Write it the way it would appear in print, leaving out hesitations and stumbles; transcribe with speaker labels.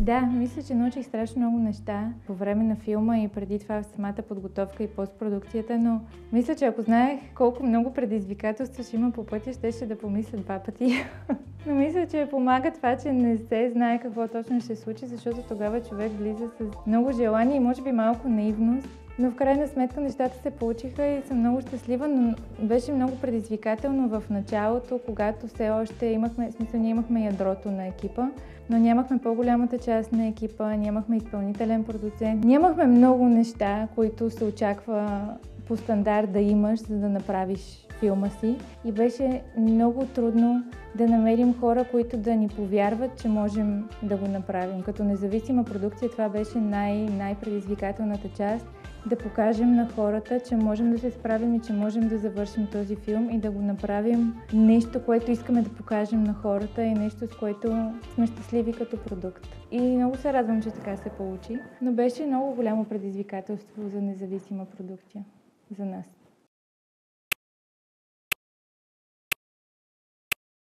Speaker 1: Да, мисля, че научих страшно много неща по време на филма и преди това в самата подготовка и постпродукцията, но мисля, че ако знаех колко много предизвикателства ще има по пътя, щеше да помисля 2 пъти. Но мисля, че помага това, че не се знае какво точно ще се случи, защото тогава човек влиза с много желание и може би малко наивност. Но в крайна сметка нещата се получиха и съм много щастлива, но беше много предизвикателно в началото, когато все още имахме, в смисъл ние имахме ядрото на екипа, но нямахме по-голямата част на екипа, нямахме изпълнителен продуцент, нямахме много неща, които се очаква по стандарт да имаш, за да направиш филма си. И беше много трудно да намерим хора, които да ни повярват, че можем да го направим. Като независима продукция това беше най-предизвикателната част. Да покажем на хората, че можем да се справим и че можем да завършим този филм и да го направим нещо, което искаме да покажем на хората и нещо, с което сме щастливи като продукт. И много се радвам, че така се получи, но беше много голямо предизвикателство за независима продукция за нас.